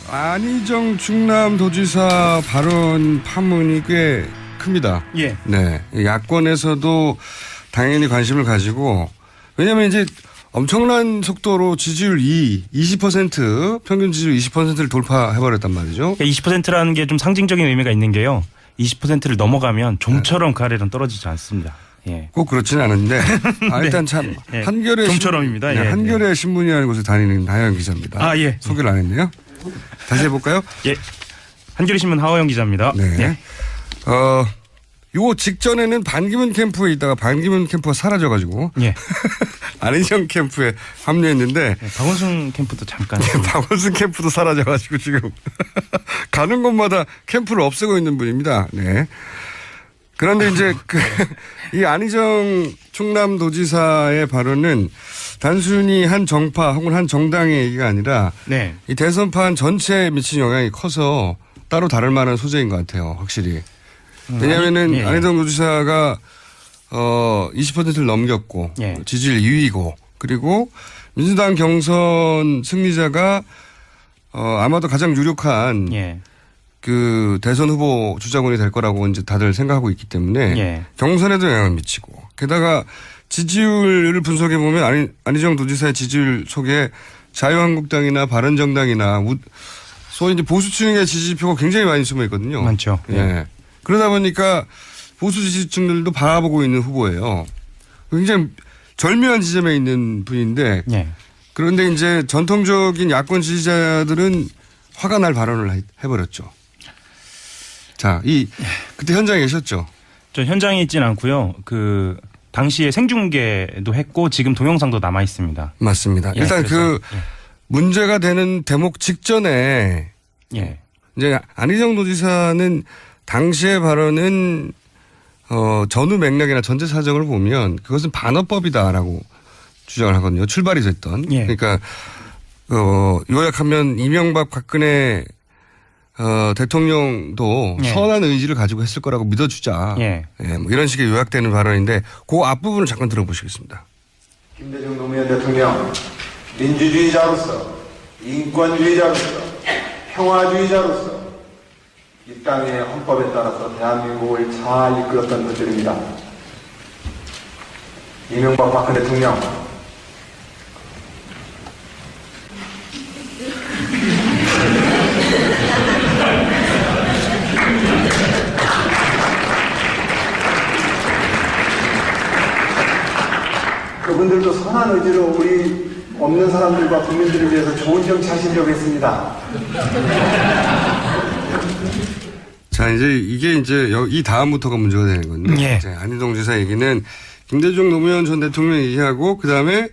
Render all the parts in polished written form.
안희정 충남도지사 발언 파문이 꽤 큽니다. 예. 네. 야권에서도 당연히 관심을 가지고, 왜냐하면 이제 엄청난 속도로 지지율 20% 평균 지지율 20%를 돌파해버렸단 말이죠. 20%라는 게 좀 상징적인 의미가 있는 게요. 20%를 넘어가면 좀처럼 가래는 떨어지지 않습니다. 예. 꼭 그렇지는 않은데 일단 네. 참 예. 한겨레 좀처럼입니다. 네, 예. 한겨레 신문이라는 곳에 다니는 하영 기자입니다. 아, 예. 소개를 안 했네요. 다시 해볼까요? 예. 한겨레신문 하호영 기자입니다. 네. 예. 요 직전에는 반기문 캠프에 있다가 반기문 캠프가 사라져가지고 예. 안희정 캠프에 합류했는데 박원순 캠프도 잠깐. 박원순 캠프도 사라져가지고 지금 가는 곳마다 캠프를 없애고 있는 분입니다. 네. 그런데 이제 이 안희정 충남도지사의 발언은 단순히 한 정파 혹은 한 정당의 얘기가 아니라 네. 이 대선판 전체에 미친 영향이 커서 따로 다룰 만한 소재인 것 같아요. 확실히. 왜냐하면은 예. 안희정 도지사가 20%를 넘겼고 예. 지지율 2위고 그리고 민주당 경선 승리자가 아마도 가장 유력한 예. 그 대선 후보 주자군이 될 거라고 이제 다들 생각하고 있기 때문에 예. 경선에도 영향을 미치고 게다가 지지율을 분석해 보면 안희정 도지사의 지지율 속에 자유한국당이나 바른정당이나 소위 이제 보수층의 지지표가 굉장히 많이 숨어 있거든요. 많죠. 예. 그러다 보니까 보수 지지층들도 바라보고 있는 후보예요. 굉장히 절묘한 지점에 있는 분인데 예. 그런데 이제 전통적인 야권 지지자들은 화가 날 발언을 해버렸죠. 자, 그때 현장에 계셨죠? 저 현장에 있진 않고요. 그 당시에 생중계도 했고 지금 동영상도 남아 있습니다. 맞습니다. 예, 일단 그래서, 문제가 되는 대목 직전에 예. 이제 안희정 도지사는 당시의 발언은 전후 맥락이나 전제 사정을 보면 그것은 반어법이다라고 주장을 하거든요. 출발이 됐던. 예. 그러니까 요약하면 이명박 박근혜 대통령도 예. 선한 의지를 가지고 했을 거라고 믿어주자. 예. 예, 뭐 이런 식의 요약되는 발언인데 그 앞부분을 잠깐 들어보시겠습니다. 김대중 노무현 대통령 민주주의자로서 인권주의자로서 평화주의자로서 이 땅의 헌법에 따라서 대한민국을 잘 이끌었던 분들입니다. 이명박 박근혜 대통령 그분들도 선한 의지로 우리 없는 사람들과 국민들을 위해서 좋은 정치 하시려고 했습니다. 자, 이게 이 다음부터가 문제가 되는 건데. 예. 안희정 지사 얘기는 김대중 노무현 전 대통령 얘기하고 그 다음에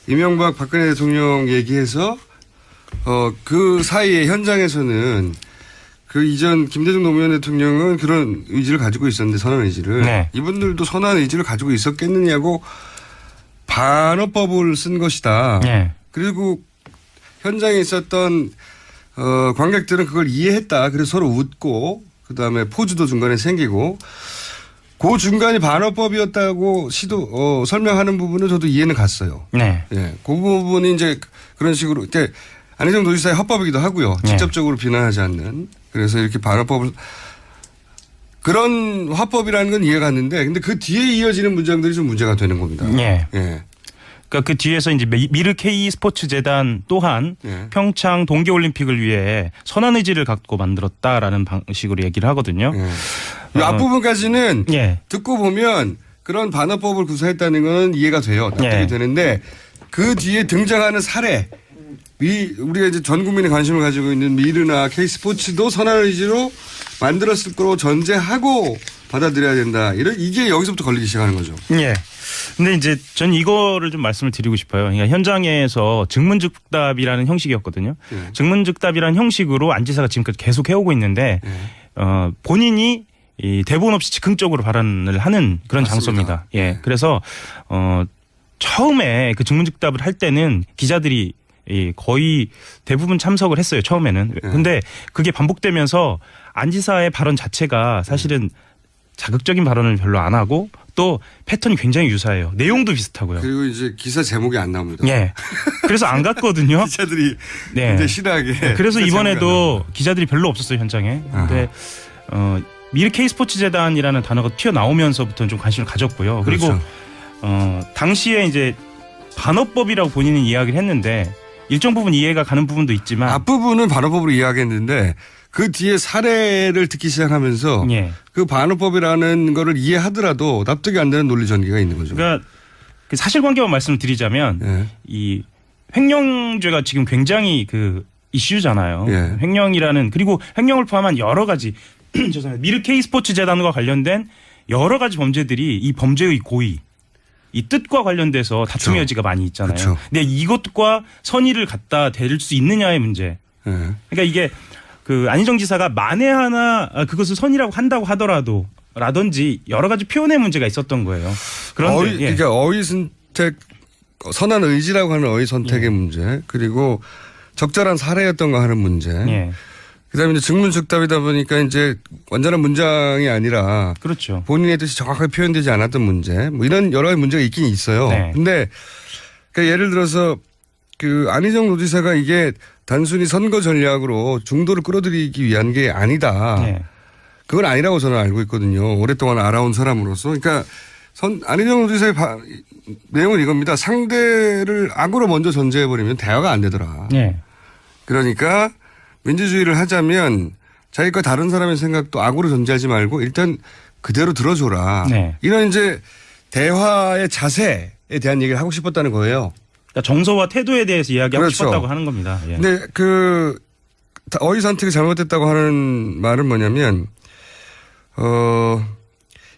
이명박 박근혜 대통령 얘기해서 그 사이에 현장에서는 그 이전 김대중 노무현 대통령은 그런 의지를 가지고 있었는데 선한 의지를. 네. 이분들도 선한 의지를 가지고 있었겠느냐고 반어법을 쓴 것이다. 예. 그리고 현장에 있었던 관객들은 그걸 이해했다. 그래서 서로 웃고 그다음에 포즈도 중간에 생기고 그 중간이 반어법이었다고 설명하는 부분은 저도 이해는 갔어요. 네. 예. 그 부분이 이제 그런 식으로 이제 안희정 도지사의 헌법이기도 하고요. 네. 직접적으로 비난하지 않는. 그래서 이렇게 반어법을 그런 화법이라는 건 이해가 갔는데 근데 그 뒤에 이어지는 문장들이 좀 문제가 되는 겁니다. 예. 예. 그러니까 그 뒤에서 이제 미르 K 스포츠 재단 또한 예. 평창 동계올림픽을 위해 선한 의지를 갖고 만들었다라는 방식으로 얘기를 하거든요. 이 앞부분까지는 예. 듣고 보면 그런 반어법을 구사했다는 건 이해가 돼요. 납득이 예. 되는데 그 뒤에 등장하는 사례 우리가 이제 전 국민의 관심을 가지고 있는 미르나 K스포츠도 선한 의지로 만들었을 거로 전제하고 받아들여야 된다. 이게 여기서부터 걸리기 시작하는 거죠. 예. 근데 이제 전 이거를 좀 말씀을 드리고 싶어요. 그러니까 현장에서 증문즉답이라는 형식이었거든요. 예. 증문즉답이라는 형식으로 안 지사가 지금까지 계속 해오고 있는데 본인이 이 대본 없이 즉흥적으로 발언을 하는 그런 맞습니다. 장소입니다. 예. 예. 그래서 처음에 그 증문즉답을 할 때는 기자들이 거의 대부분 참석을 했어요. 처음에는. 근데 그게 반복되면서 안 지사의 발언 자체가 사실은 자극적인 발언을 별로 안 하고 것도 패턴이 굉장히 유사해요. 내용도 비슷하고요. 그리고 이제 기사 제목이 안 나옵니다. 예. 그래서 안 갔거든요. 기자들이 네. 굉장히 싫어하게. 그래서 기사 이번에도 기자들이 별로 없었어요, 현장에. 근데 미르 K스포츠 재단이라는 단어가 튀어나오면서부터는 좀 관심을 가졌고요. 그리고 그렇죠. 당시에 이제 반어법이라고 본인은 이야기를 했는데 일정 부분 이해가 가는 부분도 있지만 앞부분은 반어법으로 이야기했는데 그 뒤에 사례를 듣기 시작하면서 예. 그 반어법이라는 거를 이해하더라도 납득이 안 되는 논리 전개가 있는 거죠. 그러니까 그 사실관계만 말씀을 드리자면 예. 이 횡령죄가 지금 굉장히 그 이슈잖아요. 예. 횡령이라는 그리고 횡령을 포함한 여러 가지 죄송합니다. 미르 K스포츠 재단과 관련된 여러 가지 범죄들이 이 범죄의 고의 이 뜻과 관련돼서 다툼의 여지가 많이 있잖아요. 그쵸. 근데 이것과 선의를 갖다 댈 수 있느냐의 문제. 예. 그러니까 이게 그 안희정 지사가 만에 하나 그것을 선의라고 한다고 하더라도 라든지 여러 가지 표현의 문제가 있었던 거예요. 그런데 그러니까 어휘 선택, 선한 의지라고 하는 어휘 선택의 문제, 그리고 적절한 사례였던가 하는 문제. 예. 그다음에 이제 증문즉답이다 보니까 이제 완전한 문장이 아니라 그렇죠. 본인의 뜻이 정확하게 표현되지 않았던 문제, 뭐 이런 여러 가지 문제가 있긴 있어요. 네. 근데 그러니까 예를 들어서 그 안희정 노지사가 이게 단순히 선거 전략으로 중도를 끌어들이기 위한 게 아니다. 네. 그건 아니라고 저는 알고 있거든요. 오랫동안 알아온 사람으로서. 그러니까 안희정 노지사의 내용은 이겁니다. 상대를 악으로 먼저 전제해버리면 대화가 안 되더라. 네. 그러니까 민주주의를 하자면 자기과 다른 사람의 생각도 악으로 전제하지 말고 일단 그대로 들어줘라. 네. 이런 이제 대화의 자세에 대한 얘기를 하고 싶었다는 거예요. 그러니까 정서와 태도에 대해서 이야기하고 그렇죠. 싶었다고 하는 겁니다. 예. 근데 그 어휘 선택이 잘못됐다고 하는 말은 뭐냐면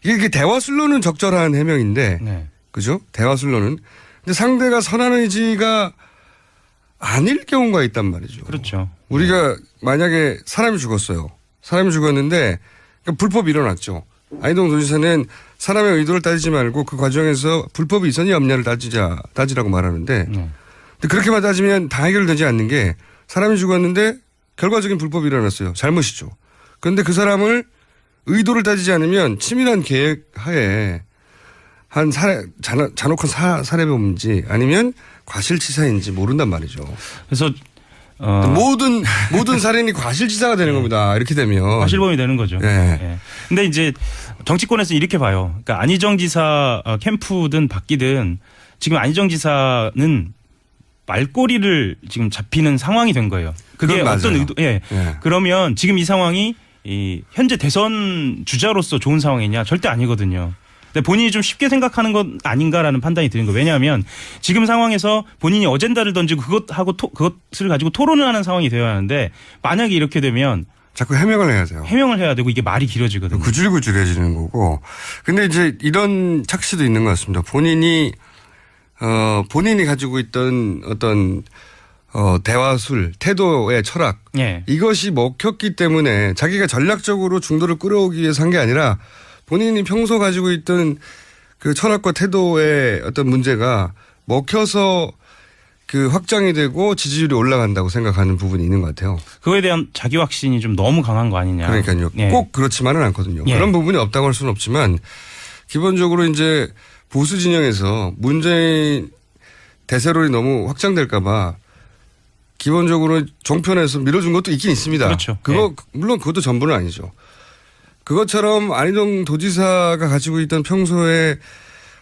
이게 대화술로는 적절한 해명인데 네. 그죠? 대화술로는. 근데 상대가 선한 의지가 아닐 경우가 있단 말이죠. 그렇죠. 우리가 만약에 사람이 죽었어요. 사람이 죽었는데 그러니까 불법이 일어났죠. 안희정 도지사는 사람의 의도를 따지지 말고 그 과정에서 불법이 있었냐 없냐를 따지라고 말하는데 근데 그렇게만 따지면 다 해결되지 않는 게 사람이 죽었는데 결과적인 불법이 일어났어요. 잘못이죠. 그런데 그 사람을 의도를 따지지 않으면 치밀한 계획 하에 한 잔혹한 살해범인지 아니면 과실치사인지 모른단 말이죠. 그래서 모든 살인이 과실치사가 되는 겁니다. 이렇게 되면. 과실범이 되는 거죠. 예. 예. 근데 이제 정치권에서 이렇게 봐요. 그러니까 안희정 지사 캠프든 바뀌든 지금 안희정 지사는 말꼬리를 지금 잡히는 상황이 된 거예요. 그게 어떤 의도, 예. 예. 그러면 지금 이 상황이 이 현재 대선 주자로서 좋은 상황이냐? 절대 아니거든요. 근데 본인이 좀 쉽게 생각하는 건 아닌가라는 판단이 드는 거예요. 왜냐하면 지금 상황에서 본인이 어젠다를 던지고 그것을 가지고 토론을 하는 상황이 되어야 하는데 만약에 이렇게 되면 자꾸 해명을 해야 돼요. 해명을 해야 되고 이게 말이 길어지거든요. 구질구질해지는 거고. 근데 이제 이런 착시도 있는 것 같습니다. 본인이 가지고 있던 어떤 대화술, 태도의 철학. 예. 이것이 먹혔기 때문에 자기가 전략적으로 중도를 끌어오기 위해서 한 게 아니라 본인이 평소 가지고 있던 그 철학과 태도의 어떤 문제가 먹혀서 그 확장이 되고 지지율이 올라간다고 생각하는 부분이 있는 것 같아요. 그거에 대한 자기 확신이 좀 너무 강한 거 아니냐. 그러니까요. 예. 꼭 그렇지만은 않거든요. 예. 그런 부분이 없다고 할 수는 없지만 기본적으로 이제 보수 진영에서 문재인 대세론이 너무 확장될까 봐 기본적으로 종편에서 밀어준 것도 있긴 있습니다. 그렇죠. 물론 그것도 전부는 아니죠. 그것처럼 안희정 도지사가 가지고 있던 평소에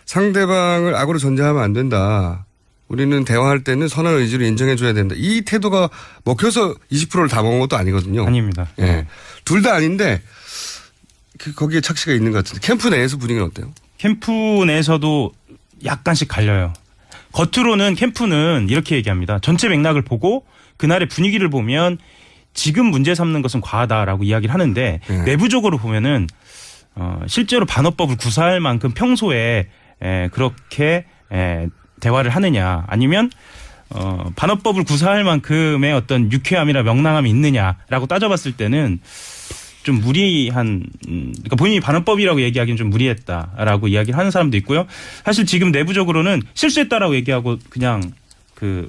상대방을 악으로 전제하면 안 된다. 우리는 대화할 때는 선한 의지를 인정해 줘야 된다. 이 태도가 먹혀서 20%를 다 먹은 것도 아니거든요. 아닙니다. 예. 둘 다 아닌데 거기에 착시가 있는 것 같은데 캠프 내에서 분위기는 어때요? 캠프 내에서도 약간씩 갈려요. 겉으로는 캠프는 이렇게 얘기합니다. 전체 맥락을 보고 그날의 분위기를 보면 지금 문제 삼는 것은 과하다라고 이야기를 하는데 내부적으로 보면은 실제로 반어법을 구사할 만큼 평소에 그렇게 대화를 하느냐 아니면 반어법을 구사할 만큼의 어떤 유쾌함이나 명랑함이 있느냐라고 따져봤을 때는 좀 무리한 그러니까 본인이 반어법이라고 얘기하기는 좀 무리했다라고 이야기를 하는 사람도 있고요. 사실 지금 내부적으로는 실수했다라고 얘기하고 그냥 그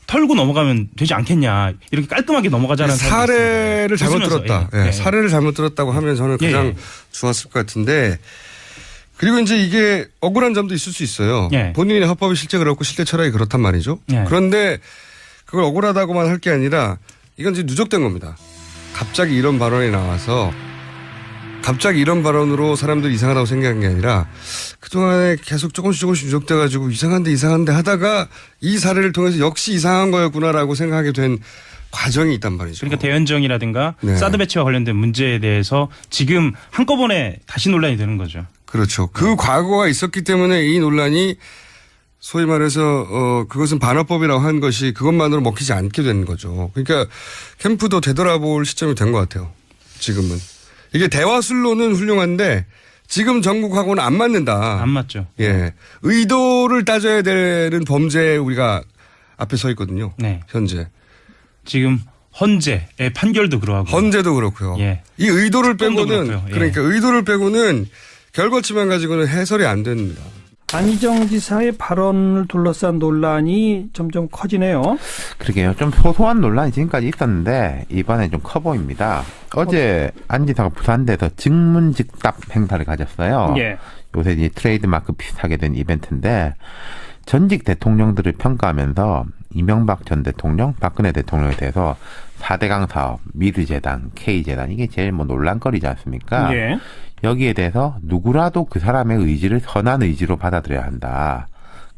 털고 넘어가면 되지 않겠냐 이렇게 깔끔하게 넘어가자는 사례를 잘못 들었다. 예. 사례를 잘못 들었다고 하면 저는 가장 좋았을 것 같은데 그리고 이제 이게 억울한 점도 있을 수 있어요. 예. 본인의 헌법이 실제 그렇고 실제 철학이 그렇단 말이죠. 예. 그런데 그걸 억울하다고만 할 게 아니라 이건 이제 누적된 겁니다. 갑자기 이런 발언이 나와서 갑자기 이런 발언으로 사람들이 이상하다고 생각한 게 아니라 그동안에 계속 조금씩 누적돼가지고 이상한데 하다가 이 사례를 통해서 역시 이상한 거였구나라고 생각하게 된 과정이 있단 말이죠. 그러니까 대연정이라든가 네. 사드 배치와 관련된 문제에 대해서 지금 한꺼번에 다시 논란이 되는 거죠. 그렇죠. 그 과거가 있었기 때문에 이 논란이 소위 말해서 그것은 반어법이라고 한 것이 그것만으로 먹히지 않게 된 거죠. 그러니까 캠프도 되돌아볼 시점이 된 것 같아요. 지금은. 이게 대화술로는 훌륭한데 지금 정국하고는 안 맞는다. 안 맞죠. 예. 의도를 따져야 되는 범죄에 우리가 앞에 서 있거든요. 네. 현재. 지금 헌재의 판결도 그러하고. 헌재도 그렇고요. 예. 이 의도를 특검도 빼고는 그렇고요. 예. 그러니까 의도를 빼고는 결과치만 가지고는 해설이 안 됩니다. 안희정 지사의 발언을 둘러싼 논란이 점점 커지네요. 그러게요. 좀 소소한 논란이 지금까지 있었는데 이번에 좀 커 보입니다. 어제 안 지사가 부산대에서 즉문즉답 행사를 가졌어요. 예. 요새 이제 트레이드마크 비슷하게 된 이벤트인데 전직 대통령들을 평가하면서 이명박 전 대통령, 박근혜 대통령에 대해서 4대강 사업, 미르재단, K재단 이게 제일 뭐 논란거리지 않습니까? 예. 여기에 대해서 누구라도 그 사람의 의지를 선한 의지로 받아들여야 한다.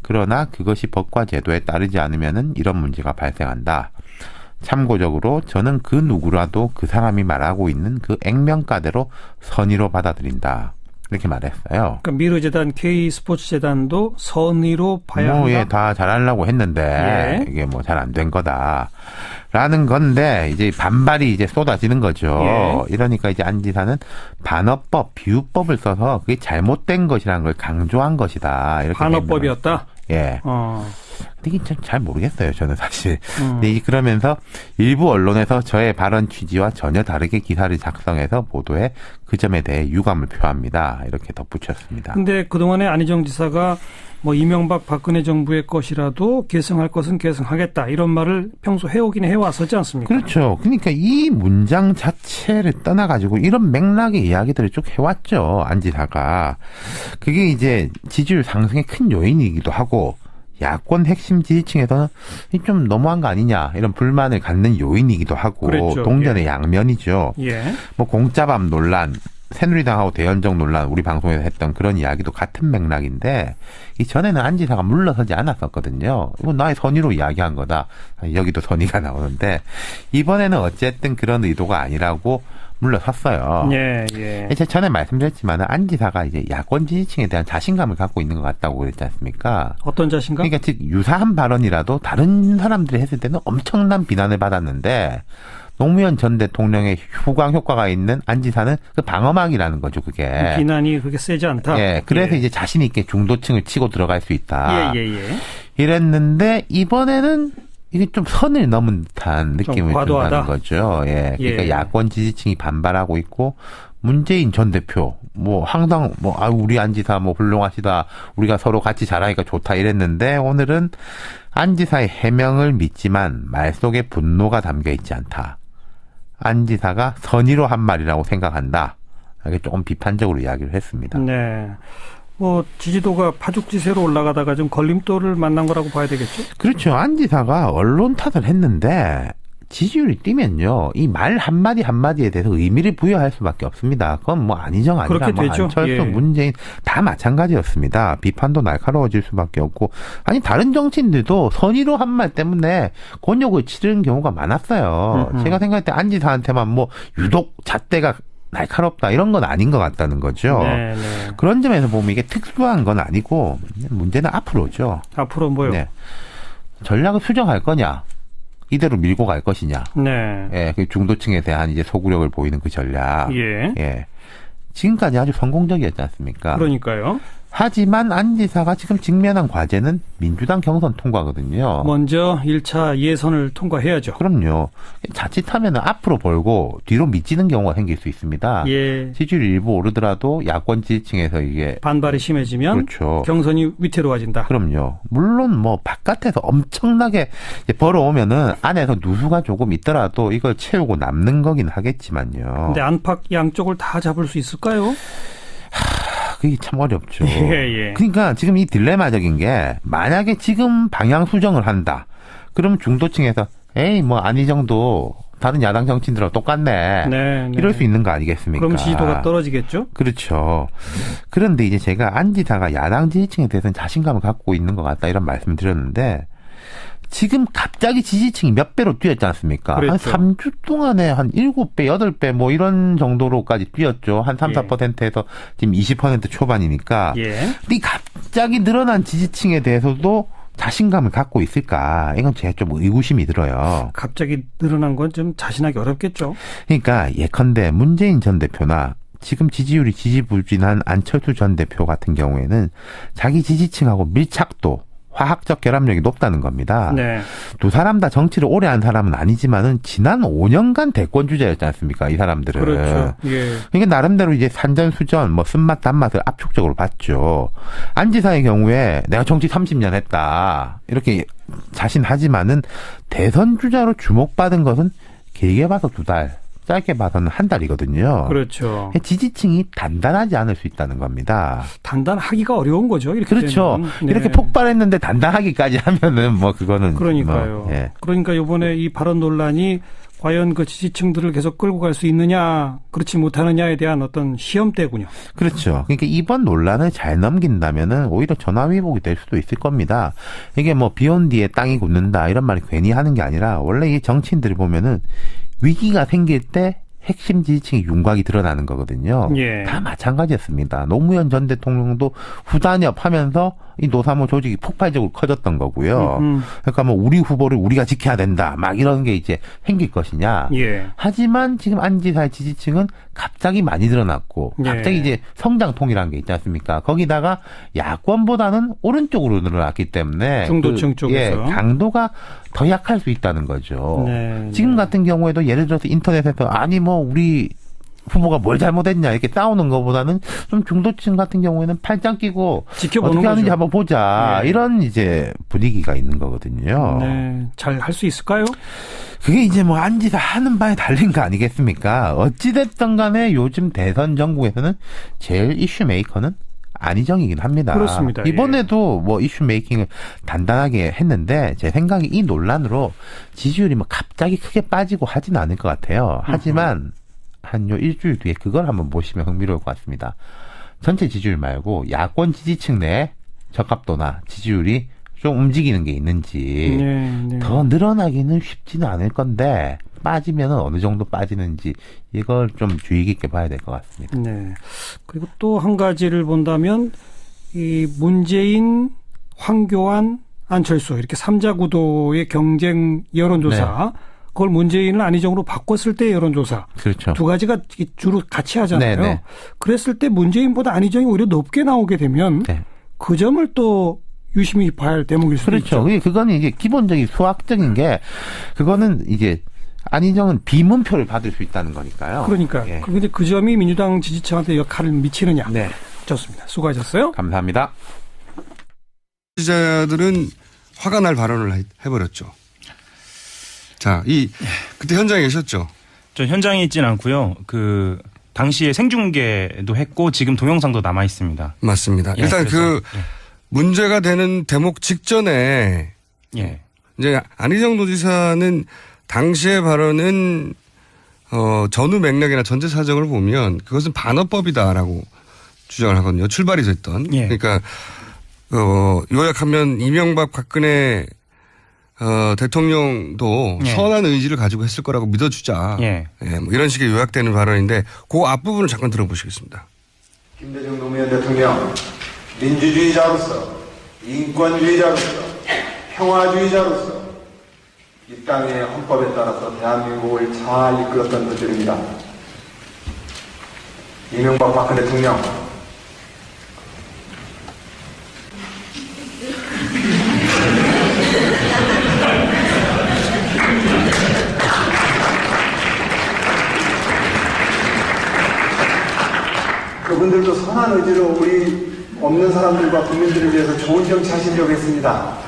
그러나 그것이 법과 제도에 따르지 않으면은 이런 문제가 발생한다. 참고적으로 저는 그 누구라도 그 사람이 말하고 있는 그 액면가대로 선의로 받아들인다. 이렇게 말했어요. 그러니까 미르재단, K스포츠재단도 선의로 봐야 뭐, 한다. 예, 다 잘하려고 했는데, 예. 이게 뭐 잘 안 된 거다. 라는 건데, 이제 반발이 이제 쏟아지는 거죠. 예. 이러니까 이제 안 지사는 반어법, 비유법을 써서 그게 잘못된 것이라는 걸 강조한 것이다. 이렇게. 반어법이었다. 예. 어. 근데 이게 잘 모르겠어요, 저는 사실. 근데 그러면서 일부 언론에서 저의 발언 취지와 전혀 다르게 기사를 작성해서 보도해 그 점에 대해 유감을 표합니다. 이렇게 덧붙였습니다. 근데 그동안에 안희정 지사가 뭐 이명박 박근혜 정부의 것이라도 계승할 것은 계승하겠다 이런 말을 평소 해오긴 해왔었지 않습니까? 그렇죠. 그러니까 이 문장 자체를 떠나가지고 이런 맥락의 이야기들을 쭉 해왔죠. 안 지사가. 그게 이제 지지율 상승의 큰 요인이기도 하고 야권 핵심 지지층에서는 좀 너무한 거 아니냐 이런 불만을 갖는 요인이기도 하고 그랬죠. 동전의 예. 양면이죠. 예. 뭐 공짜밥 논란, 새누리당하고 대연정 논란 우리 방송에서 했던 그런 이야기도 같은 맥락인데 이 전에는 안 지사가 물러서지 않았었거든요. 이건 나의 선의로 이야기한 거다. 여기도 선의가 나오는데 이번에는 어쨌든 그런 의도가 아니라고 물러섰어요. 예, 예. 제가 전에 말씀드렸지만 안 지사가 이제 야권 지지층에 대한 자신감을 갖고 있는 것 같다고 그랬지 않습니까? 어떤 자신감? 그러니까 즉 유사한 발언이라도 다른 사람들이 했을 때는 엄청난 비난을 받았는데 노무현 전 대통령의 후광 효과가 있는 안 지사는 그 방어막이라는 거죠, 그게. 비난이 그렇게 세지 않다. 예, 그래서 예. 이제 자신 있게 중도층을 치고 들어갈 수 있다. 예, 예, 예. 이랬는데 이번에는 이게 좀 선을 넘은 듯한 느낌을 과도하다. 준다는 거죠. 예, 그러니까 예. 야권 지지층이 반발하고 있고 문재인 전 대표 뭐 항상 뭐 우리 안 지사 뭐 훌륭하시다. 우리가 서로 같이 잘하니까 좋다 이랬는데 오늘은 안 지사의 해명을 믿지만 말 속에 분노가 담겨 있지 않다. 안 지사가 선의로 한 말이라고 생각한다. 이렇게 조금 비판적으로 이야기를 했습니다. 네. 뭐 지지도가 파죽지세로 올라가다가 좀 걸림돌을 만난 거라고 봐야 되겠죠? 그렇죠. 안 지사가 언론 탓을 했는데 지지율이 뛰면요. 이 말 한마디 한마디에 대해서 의미를 부여할 수밖에 없습니다. 그건 뭐 안희정 아니라 그렇게 뭐 되죠. 안철수, 예. 문재인 다 마찬가지였습니다. 비판도 날카로워질 수밖에 없고 아니 다른 정치인들도 선의로 한 말 때문에 곤욕을 치르는 경우가 많았어요. 제가 생각할 때 안 지사한테만 뭐 유독 잣대가 날카롭다 이런 건 아닌 것 같다는 거죠. 네, 네. 그런 점에서 보면 이게 특수한 건 아니고 문제는 앞으로죠. 앞으로 뭐요? 네. 전략을 수정할 거냐? 이대로 밀고 갈 것이냐? 네. 예, 그 중도층에 대한 이제 소구력을 보이는 그 전략. 예. 예. 지금까지 아주 성공적이었지 않습니까? 그러니까요. 하지만 안 지사가 지금 직면한 과제는 민주당 경선 통과거든요. 먼저 1차 예선을 통과해야죠. 그럼요. 자칫하면 앞으로 벌고 뒤로 미치는 경우가 생길 수 있습니다. 예. 지지율이 일부 오르더라도 야권 지지층에서 이게 반발이 심해지면 그렇죠. 경선이 위태로워진다. 그럼요. 물론 뭐 바깥에서 엄청나게 이제 벌어오면은 안에서 누수가 조금 있더라도 이걸 채우고 남는 거긴 하겠지만요. 근데 안팎 양쪽을 다 잡을 수 있을까요? 그게 참 어렵죠. 예. 그러니까 지금 이 딜레마적인 게 만약에 지금 방향 수정을 한다. 그럼 중도층에서 에이 뭐 안희정도 다른 야당 정치인들하고 똑같네. 네. 이럴 수 있는 거 아니겠습니까? 그럼 지지도가 떨어지겠죠? 그렇죠. 그런데 이제 제가 안 지사가 야당 지지층에 대해서는 자신감을 갖고 있는 것 같다 이런 말씀을 드렸는데 지금 갑자기 지지층이 몇 배로 뛰었지 않습니까? 그랬죠. 한 3주 동안에 한 7배, 8배 뭐 이런 정도로까지 뛰었죠. 한 3, 예. 4%에서 지금 20% 초반이니까. 예. 근데 이 갑자기 늘어난 지지층에 대해서도 자신감을 갖고 있을까? 이건 제가 좀 의구심이 들어요. 갑자기 늘어난 건 좀 자신하기 어렵겠죠. 그러니까 예컨대 문재인 전 대표나 지금 지지율이 지지부진한 안철수 전 대표 같은 경우에는 자기 지지층하고 밀착도 화학적 결합력이 높다는 겁니다. 네. 두 사람 다 정치를 오래 한 사람은 아니지만은 지난 5년간 대권 주자였지 않습니까? 이 사람들은. 그렇죠. 예. 그러니까 나름대로 이제 산전수전, 뭐 쓴맛 단맛을 압축적으로 봤죠. 안 지사의 경우에 내가 정치 30년 했다 이렇게 자신하지만은 대선 주자로 주목받은 것은 길게 봐서 2달, 짧게 봐서는 한 달이거든요. 그렇죠. 지지층이 단단하지 않을 수 있다는 겁니다. 단단하기가 어려운 거죠. 이렇게 그렇죠. 되면. 네. 이렇게 폭발했는데 단단하기까지 하면은 뭐 그거는 그러니까요. 뭐, 예. 그러니까 이번에 이 발언 논란이 과연 그 지지층들을 계속 끌고 갈 수 있느냐, 그렇지 못하느냐에 대한 어떤 시험대군요. 그렇죠. 그러니까 이번 논란을 잘 넘긴다면은 오히려 전화위복이 될 수도 있을 겁니다. 이게 뭐 비온 뒤에 땅이 굳는다 이런 말이 괜히 하는 게 아니라 원래 이 정치인들이 보면은 위기가 생길 때 핵심 지지층의 윤곽이 드러나는 거거든요. 예. 다 마찬가지였습니다. 노무현 전 대통령도 후단협 하면서 이 노사모 조직이 폭발적으로 커졌던 거고요. 그러니까 뭐 우리 후보를 우리가 지켜야 된다. 막 이런 게 이제 생길 것이냐. 예. 하지만 지금 안 지사의 지지층은 갑자기 많이 늘어났고 예. 갑자기 이제 성장통이라는 게 있지 않습니까? 거기다가 야권보다는 오른쪽으로 늘어났기 때문에 중도층 쪽에서. 강도가 더 약할 수 있다는 거죠. 네. 지금 같은 경우에도 예를 들어서 인터넷에서 아니 뭐 우리 후보가 뭘 잘못했냐 이렇게 싸우는 것보다는 좀 중도층 같은 경우에는 팔짱 끼고 지켜보는 어떻게 하는지 거죠. 한번 보자. 네. 이런 이제 분위기가 있는 거거든요. 네. 잘 할 수 있을까요? 그게 이제 뭐 안지사 하는 바에 달린 거 아니겠습니까? 어찌됐든 간에 요즘 대선 전국에서는 제일 이슈 메이커는 안희정이긴 합니다. 그렇습니다. 이번에도 뭐 이슈 메이킹을 단단하게 했는데 제 생각에 이 논란으로 지지율이 뭐 갑자기 크게 빠지고 하진 않을 것 같아요. 하지만 한 요 일주일 뒤에 그걸 한번 보시면 흥미로울 것 같습니다. 전체 지지율 말고 야권 지지층 내 적합도나 지지율이 좀 움직이는 게 있는지 네. 더 늘어나기는 쉽지는 않을 건데 빠지면 어느 정도 빠지는지 이걸 좀 주의 깊게 봐야 될 것 같습니다. 네. 그리고 또 한 가지를 본다면 이 문재인, 황교안, 안철수 이렇게 3자 구도의 경쟁 여론조사 그걸 문재인을 안희정으로 바꿨을 때 여론조사 그렇죠. 두 가지가 주로 같이 하잖아요. 네네. 그랬을 때 문재인보다 안희정이 오히려 높게 나오게 되면 네. 그 점을 또 유심히 봐야 할 대목일 수도 그렇죠. 있죠. 그거는 이제 기본적인 수학적인 게 그거는 이제 안희정은 비문표를 받을 수 있다는 거니까요. 그러니까 예. 그런데 그 점이 민주당 지지층한테 역할을 미치느냐. 네. 좋습니다. 수고하셨어요. 감사합니다. 지지자들은 화가 날 발언을 해버렸죠. 자, 그때 현장에 계셨죠? 저 현장에 있진 않고요. 그 당시에 생중계도 했고 지금 동영상도 남아 있습니다. 맞습니다. 예, 일단 그래서, 문제가 되는 대목 직전에 예. 이제 안희정 도지사는 당시의 발언은 전후 맥락이나 전제 사정을 보면 그것은 반어법이다라고 주장을 하거든요. 출발이 됐던. 예. 그러니까 요약하면 이명박 박근혜 대통령도 예. 선한 의지를 가지고 했을 거라고 믿어주자. 예. 예, 뭐 이런 식의 요약되는 발언인데 그 앞부분을 잠깐 들어보시겠습니다. 김대중 노무현 대통령 민주주의자로서 인권주의자로서 평화주의자로서 이 땅의 헌법에 따라서 대한민국을 잘 이끌었던 분들입니다. 이명박 박근혜 대통령 그분들도 선한 의지로 우리 없는 사람들과 국민들을 위해서 좋은 정치 하시려고 했습니다.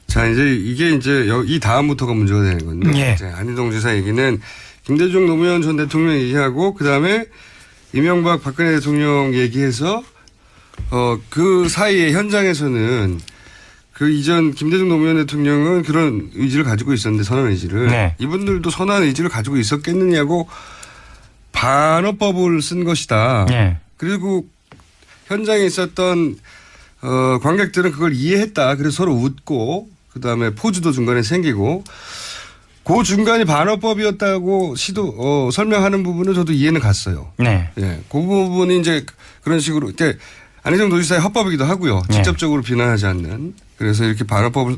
자, 이게 이 다음부터가 문제가 되는 건데. 예. 이제 안희정 지사 얘기는 김대중 노무현 전 대통령 얘기하고 그 다음에 이명박 박근혜 대통령 얘기해서 그 사이에 현장에서는 그 이전 김대중 노무현 대통령은 그런 의지를 가지고 있었는데 선언 의지를 네. 이분들도 선언 의지를 가지고 있었겠느냐고 반어법을 쓴 것이다. 네. 그리고 현장에 있었던 관객들은 그걸 이해했다. 그래서 서로 웃고 그다음에 포즈도 중간에 생기고 그 중간이 반어법이었다고 설명하는 부분은 저도 이해는 갔어요. 네. 예, 그 부분이 이제 그런 식으로 이제 안희정 도지사의 헌법이기도 하고요. 직접적으로 비난하지 않는. 그래서 이렇게 반어법을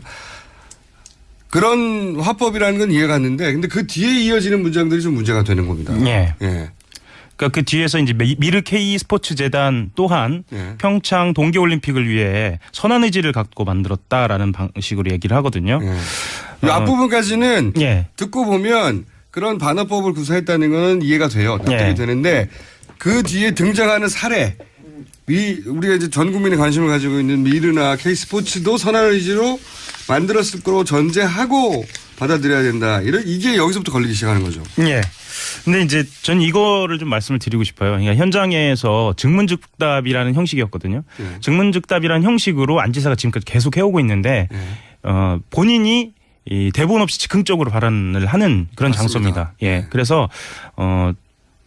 그런 화법이라는 건 이해가 갔는데 근데 그 뒤에 이어지는 문장들이 좀 문제가 되는 겁니다. 예. 예. 그러니까 그 뒤에서 이제 미르 K 스포츠 재단 또한 예. 평창 동계올림픽을 위해 선한 의지를 갖고 만들었다라는 방식으로 얘기를 하거든요. 이 앞부분까지는 예. 듣고 보면 그런 반어법을 구사했다는 건 이해가 돼요. 납득이 예. 되는데 그 뒤에 등장하는 사례 우리가 이제 전 국민의 관심을 가지고 있는 미르나 K스포츠도 선한 의지로 만들었을 거로 전제하고 받아들여야 된다. 이게 여기서부터 걸리기 시작하는 거죠. 예. 근데 이제 전 이거를 좀 말씀을 드리고 싶어요. 그러니까 현장에서 증문즉답이라는 형식이었거든요. 예. 증문즉답이라는 형식으로 안 지사가 지금까지 계속 해오고 있는데 본인이 이 대본 없이 즉흥적으로 발언을 하는 그런 맞습니다. 장소입니다. 예. 네. 그래서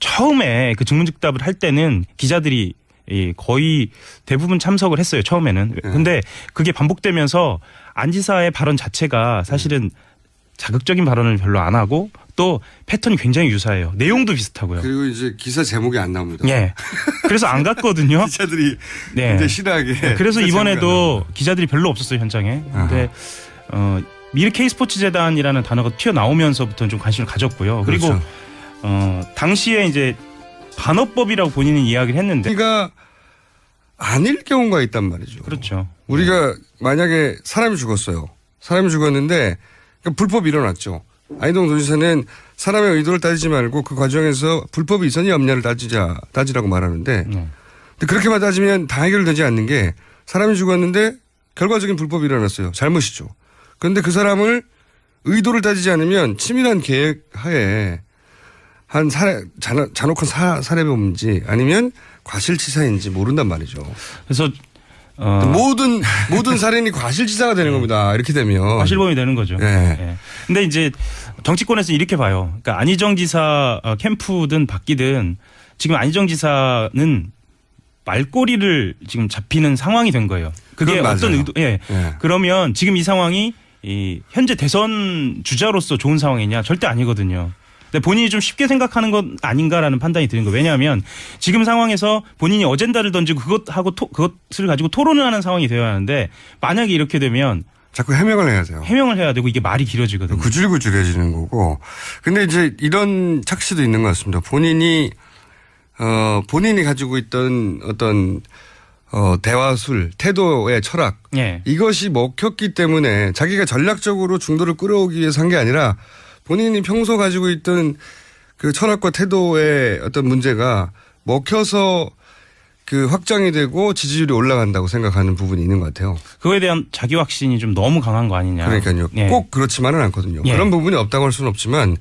처음에 그 증문즉답을 할 때는 기자들이 거의 대부분 참석을 했어요. 처음에는. 근데 그게 반복되면서 안 지사의 발언 자체가 사실은 자극적인 발언을 별로 안 하고 또 패턴이 굉장히 유사해요. 내용도 비슷하고요. 그리고 이제 기사 제목이 안 나옵니다. 예. 그래서 안 갔거든요. 기자들이 네. 굉장히 실하게. 그래서 기사 이번에도 기자들이 별로 없었어요, 현장에. 근데 미르 K 스포츠 재단이라는 단어가 튀어나오면서부터는 좀 관심을 가졌고요. 그리고 그렇죠. 당시에 이제 반어법이라고 본인은 이야기를 했는데 우리가 아닐 경우가 있단 말이죠. 그렇죠. 우리가 만약에 사람이 죽었어요. 사람이 죽었는데 그러니까 불법이 일어났죠. 안희정 도지사는 사람의 의도를 따지지 말고 그 과정에서 불법이 있었냐 없냐를 따지라고 말하는데 근데 그렇게만 따지면 다 해결되지 않는 게 사람이 죽었는데 결과적인 불법이 일어났어요. 잘못이죠. 그런데 그 사람을 의도를 따지지 않으면 치밀한 계획 하에 한 잔혹한 살해범인지 아니면 과실치사인지 모른단 말이죠. 그래서 모든 살인이 과실치사가 되는 겁니다. 이렇게 되면 과실범이 되는 거죠. 네. 예. 근데 이제 정치권에서 이렇게 봐요. 그러니까 안희정 지사 캠프든 바뀌든 지금 안희정 지사는 말꼬리를 지금 잡히는 상황이 된 거예요. 그게 그건 어떤 맞아요. 의도? 예. 예. 그러면 지금 이 상황이 현재 대선 주자로서 좋은 상황이냐? 절대 아니거든요. 근데 본인이 좀 쉽게 생각하는 건 아닌가라는 판단이 드는 거예요. 왜냐하면 지금 상황에서 본인이 어젠다를 던지고 그것을 가지고 토론을 하는 상황이 되어야 하는데 만약에 이렇게 되면 자꾸 해명을 해야 돼요. 해명을 해야 되고 이게 말이 길어지거든요. 구질구질해지는 거고. 근데 이제 이런 착시도 있는 것 같습니다. 본인이 가지고 있던 어떤 대화술, 태도의 철학. 예. 이것이 먹혔기 때문에 자기가 전략적으로 중도를 끌어오기 위해서 한 게 아니라 본인이 평소 가지고 있던 그 철학과 태도의 어떤 문제가 먹혀서 그 확장이 되고 지지율이 올라간다고 생각하는 부분이 있는 것 같아요. 그거에 대한 자기 확신이 좀 너무 강한 거 아니냐. 그러니까요. 예. 꼭 그렇지만은 않거든요. 예. 그런 부분이 없다고 할 수는 없지만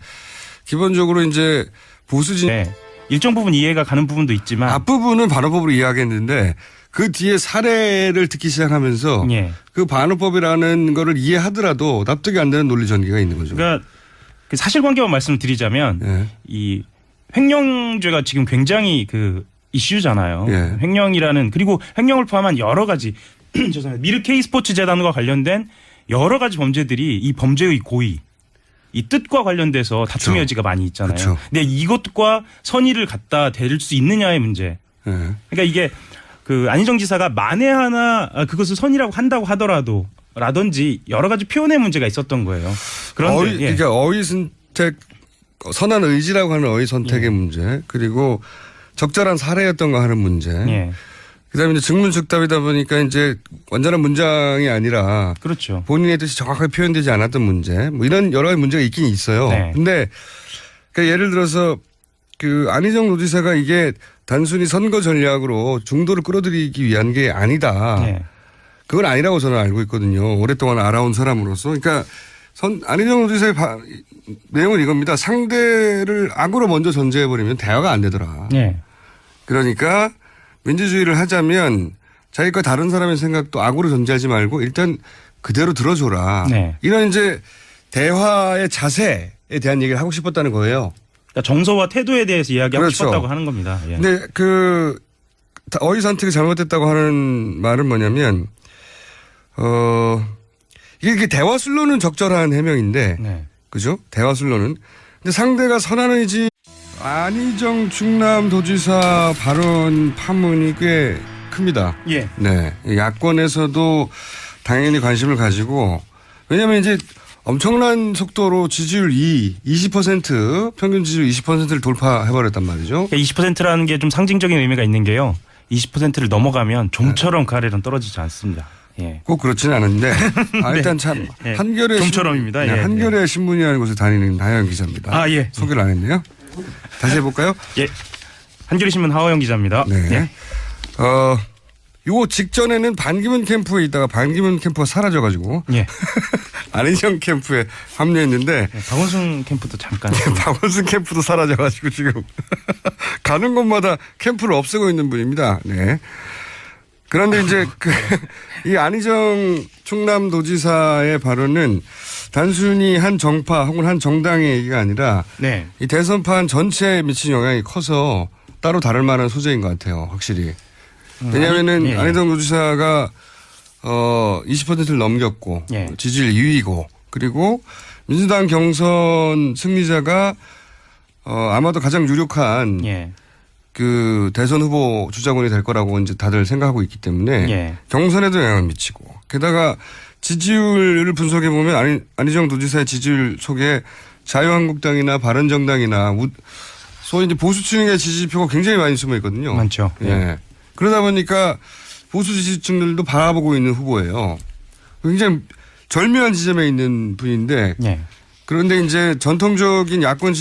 기본적으로 이제 보수진 네. 일정 부분 이해가 가는 부분도 있지만 앞부분은 반어법으로 이해하겠는데 그 뒤에 사례를 듣기 시작하면서 예. 그 반어법이라는 거를 이해하더라도 납득이 안 되는 논리 전개가 있는 거죠. 그러니까 그 사실관계만 말씀을 드리자면 예. 이 횡령죄가 지금 굉장히 그 이슈잖아요. 예. 횡령이라는 그리고 횡령을 포함한 여러 가지 죄송합니다. 미르 K 스포츠 재단과 관련된 여러 가지 범죄들이 이 범죄의 고의 이 뜻과 관련돼서 다툼의 그쵸. 여지가 많이 있잖아요. 그쵸. 근데 이것과 선의를 갖다 대릴 수 있느냐의 문제. 예. 그러니까 이게 그 안희정 지사가 만에 하나 그것을 선의라고 한다고 하더라도 라든지 여러 가지 표현의 문제가 있었던 거예요. 그런데 그러니까 어휘 선택, 선한 의지라고 하는 어휘 선택의 문제, 그리고 적절한 사례였던가 하는 문제. 예. 그다음에 이제 증문즉답이다 보니까 이제 완전한 문장이 아니라 그렇죠. 본인의 뜻이 정확하게 표현되지 않았던 문제, 뭐 이런 여러 가지 문제가 있긴 있어요. 네. 근데 그러니까 예를 들어서 그 안희정 도지사가 이게 단순히 선거 전략으로 중도를 끌어들이기 위한 게 아니다. 네. 그건 아니라고 저는 알고 있거든요. 오랫동안 알아온 사람으로서. 그러니까 안희정 도지사의 내용은 이겁니다. 상대를 악으로 먼저 전제해버리면 대화가 안 되더라. 네. 그러니까 민주주의를 하자면 자기과 다른 사람의 생각도 악으로 전제하지 말고 일단 그대로 들어줘라. 네. 이런 이제 대화의 자세에 대한 얘기를 하고 싶었다는 거예요. 그러니까 정서와 태도에 대해서 이야기하고 그렇죠. 싶었다고 하는 겁니다. 예. 근데 그 어휘 선택이 잘못됐다고 하는 말은 뭐냐면 이게 대화술로는 적절한 해명인데 네. 그죠? 대화술로는. 근데 상대가 선한 의지 안희정 충남도지사 발언 파문이 꽤 큽니다. 예. 네. 야권에서도 당연히 관심을 가지고 왜냐하면 이제 엄청난 속도로 지지율 20% 평균 지지율 20%를 돌파해버렸단 말이죠. 20%라는 게 좀 상징적인 의미가 있는 게요. 20%를 넘어가면 좀처럼 가래는 떨어지지 않습니다. 예. 꼭 그렇지는 않은데 일단 참 예. 한겨레 좀처럼입니다. 예. 한겨레 신문이라는 곳에 다니는 하영 기자입니다. 아, 예. 소개를 안 했네요. 다시 해볼까요? 예. 한겨레신문 하호영 기자입니다. 네. 예. 요 직전에는 반기문 캠프에 있다가 반기문 캠프가 사라져가지고 예. 안희정 캠프에 합류했는데 박원순 캠프도 잠깐. 박원순 캠프도 사라져가지고 지금 가는 곳마다 캠프를 없애고 있는 분입니다. 네. 그런데 이제 이 안희정 충남도지사의 발언은 단순히 한 정파 혹은 한 정당의 얘기가 아니라 네. 이 대선판 전체에 미친 영향이 커서 따로 다를 만한 소재인 것 같아요. 확실히. 왜냐하면은 예, 예. 안희정 도지사가 20%를 넘겼고 예. 지지율 2위고 그리고 민주당 경선 승리자가 아마도 가장 유력한 예. 그 대선 후보 주자군이 될 거라고 이제 다들 생각하고 있기 때문에 예. 경선에도 영향을 미치고 게다가 지지율을 분석해 보면 안희정 도지사의 지지율 속에 자유한국당이나 바른정당이나 소위 이제 보수층의 지지표가 굉장히 많이 숨어 있거든요. 많죠. 예. 그러다 보니까 보수 지지층들도 바라보고 있는 후보예요. 굉장히 절묘한 지점에 있는 분인데 예. 그런데 이제 전통적인 야권 지지